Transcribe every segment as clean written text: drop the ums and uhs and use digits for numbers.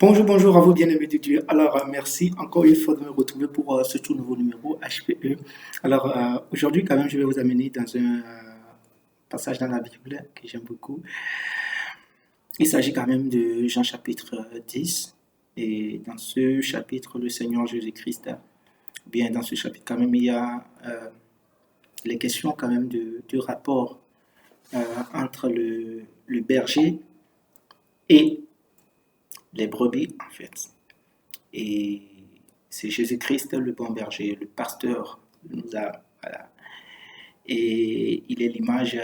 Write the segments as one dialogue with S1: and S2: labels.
S1: Bonjour à vous, bien-aimés de Dieu. Alors, merci encore une fois de me retrouver pour ce tout nouveau numéro HPE. Alors, aujourd'hui, quand même, je vais vous amener dans un passage dans la Bible que j'aime beaucoup. Il s'agit quand même de Jean chapitre 10. Et dans ce chapitre, le Seigneur Jésus-Christ, bien dans ce chapitre, quand même, il y a les questions quand même de rapport entre le berger et les brebis, en fait. Et c'est Jésus-Christ, le bon berger, le pasteur, nous a, voilà. Et il est l'image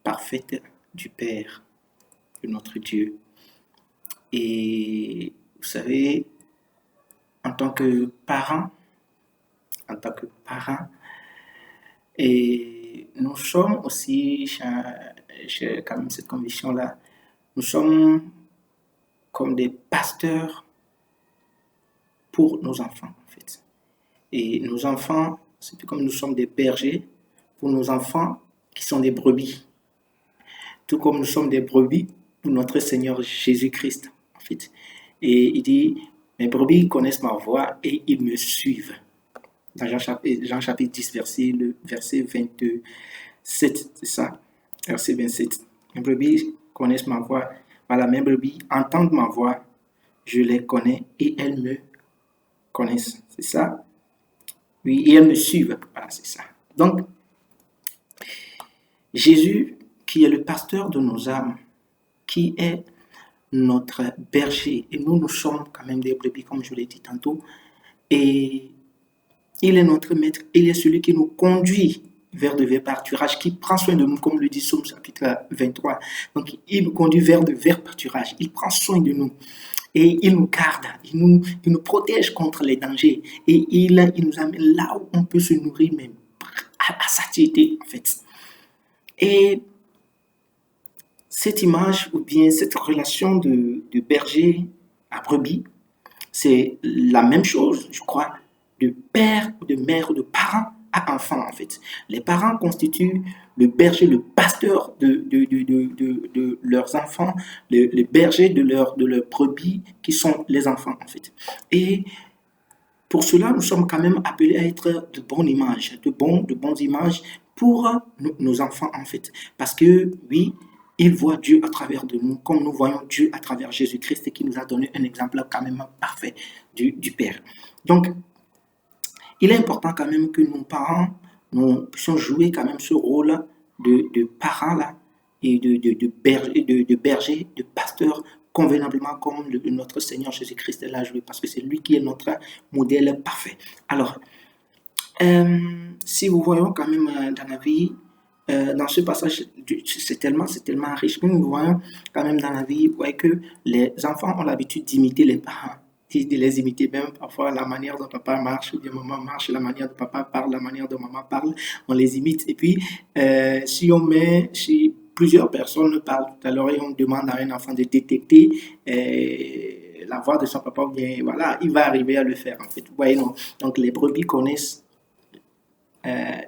S1: parfaite du Père, de notre Dieu. Et vous savez, en tant que parent, en tant que parent, et nous sommes aussi, j'ai quand même cette conviction-là, nous sommes comme des pasteurs pour nos enfants, en fait. Et nos enfants, c'est comme nous sommes des bergers pour nos enfants qui sont des brebis. Tout comme nous sommes des brebis pour notre Seigneur Jésus-Christ, en fait. Et il dit, mes brebis connaissent ma voix et ils me suivent. Dans Jean chapitre 10, verset 27, c'est ça, verset 27. Mes brebis connaissent ma voix. Voilà, mes brebis entendent ma voix, je les connais et elles me connaissent. C'est ça? Oui, et elles me suivent. Voilà, c'est ça. Donc, Jésus, qui est le pasteur de nos âmes, qui est notre berger, et nous sommes quand même des brebis, comme je l'ai dit tantôt, et il est notre maître, il est celui qui nous conduit vers de verts pâturages, qui prend soin de nous, comme le dit Psaume chapitre 23. Donc, il nous conduit vers de verts pâturages, il prend soin de nous. Et il nous garde, il nous protège contre les dangers. Et il nous amène là où on peut se nourrir, même à satiété, en fait. Et cette image, ou bien cette relation de berger à brebis, c'est la même chose, je crois, de père, de mère, de parent à enfant, en fait. Les parents constituent le berger, le pasteur de leurs enfants, le berger de leurs brebis, qui sont les enfants, en fait. Et pour cela, nous sommes quand même appelés à être de bonnes images, de bonnes images pour nos enfants, en fait. Parce que, oui, ils voient Dieu à travers de nous, comme nous voyons Dieu à travers Jésus-Christ, qui nous a donné un exemple quand même parfait du Père. Donc, il est important quand même que nos parents, nous puissions jouer quand même ce rôle de parents-là, et de berger, de pasteur, convenablement comme notre Seigneur Jésus-Christ l'a joué, parce que c'est lui qui est notre modèle parfait. Alors, si vous voyons quand même dans la vie, dans ce passage, c'est tellement riche. Nous voyons quand même dans la vie, vous voyez que les enfants ont l'habitude d'imiter les parents, de les imiter même parfois la manière dont papa marche, ou bien maman marche, la manière dont papa parle, la manière dont maman parle, on les imite. Et puis, si plusieurs personnes parlent tout à l'heure et on demande à un enfant de détecter la voix de son papa, bien voilà, il va arriver à le faire, en fait. Vous voyez, non? Donc les brebis connaissent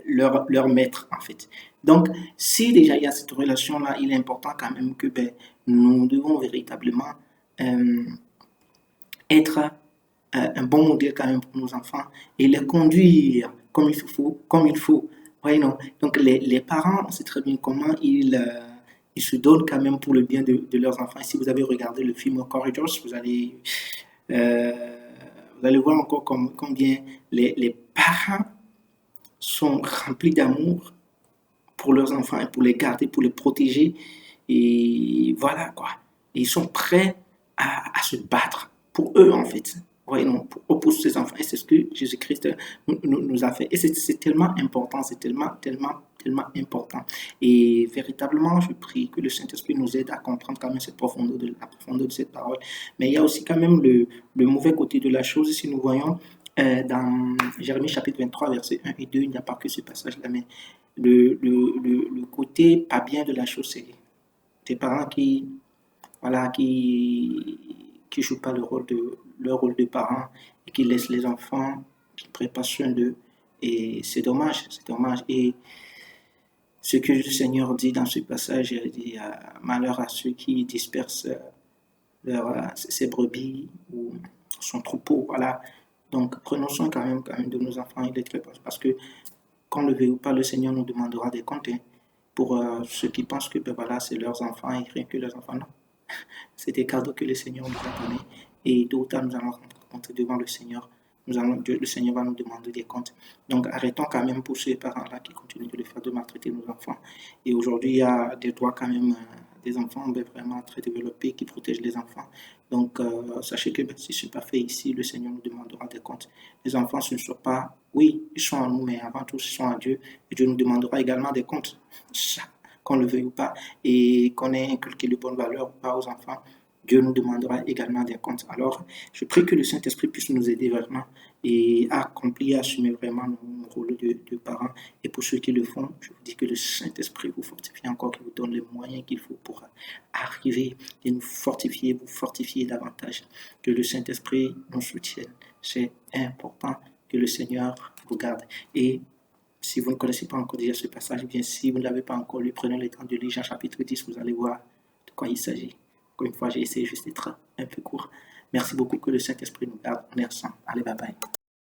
S1: leur maître, en fait. Donc, si déjà il y a cette relation-là, il est important quand même que nous devons véritablement être un bon modèle quand même pour nos enfants et les conduire comme il faut, comme il faut. Oui, non. Donc, les parents, on sait très bien comment ils se donnent quand même pour le bien de leurs enfants. Et si vous avez regardé le film Corridors, euh, vous allez voir encore combien les parents sont remplis d'amour pour leurs enfants et pour les garder, pour les protéger. Et voilà quoi. Et ils sont prêts à se battre pour eux en fait. Oui, non, pour ces enfants. Et c'est ce que Jésus-Christ nous a fait. Et c'est tellement important, c'est tellement important. Et véritablement, je prie que le Saint-Esprit nous aide à comprendre quand même la profondeur de cette parole. Mais il y a aussi quand même le mauvais côté de la chose. Si nous voyons dans Jérémie chapitre 23, versets 1 et 2, il n'y a pas que ce passage-là, mais le côté pas bien de la chose, c'est des parents voilà, qui jouent pas leur rôle de parents et qui laissent les enfants, qui prennent pas soin d'eux. Et c'est dommage, c'est dommage. Et ce que le Seigneur dit dans ce passage, il dit malheur à ceux qui dispersent ses brebis ou son troupeau. Voilà. Donc, prenons soin quand même de nos enfants. Il est très important parce que, qu'on le veuille ou pas, le Seigneur nous demandera des comptes. Hein, pour ceux qui pensent que ben, voilà, c'est leurs enfants et rien que leurs enfants. Non. C'est des cadeaux que le Seigneur nous a donnés. Et tôt ou tard, nous allons rendre compte devant le Seigneur. Le Seigneur va nous demander des comptes. Donc, arrêtons quand même pour ces parents-là qui continuent de le faire, de maltraiter nos enfants. Et aujourd'hui, il y a des droits quand même des enfants ben, vraiment très développés qui protègent les enfants. Donc, sachez que ben, si ce n'est pas fait ici, le Seigneur nous demandera des comptes. Les enfants, ce ne sont pas, oui, ils sont en nous, mais avant tout, ils sont à Dieu. Et Dieu nous demandera également des comptes. Qu'on le veuille ou pas, et qu'on ait inculqué de bonnes valeurs ou pas aux enfants, Dieu nous demandera également des comptes. Alors, je prie que le Saint-Esprit puisse nous aider vraiment et à accomplir, à assumer vraiment nos rôles de parents. Et pour ceux qui le font, je vous dis que le Saint-Esprit vous fortifie encore, qu'il vous donne les moyens qu'il faut pour arriver et nous fortifier, vous fortifier davantage. Que le Saint-Esprit nous soutienne. C'est important que le Seigneur vous garde. Et si vous ne connaissez pas encore déjà ce passage, bien si vous ne l'avez pas encore lu, prenez le temps de lire Jean chapitre 10, vous allez voir de quoi il s'agit. Encore une fois, j'ai essayé juste d'être un peu court. Merci beaucoup, que le Saint-Esprit nous garde. On est ensemble. Allez, bye bye.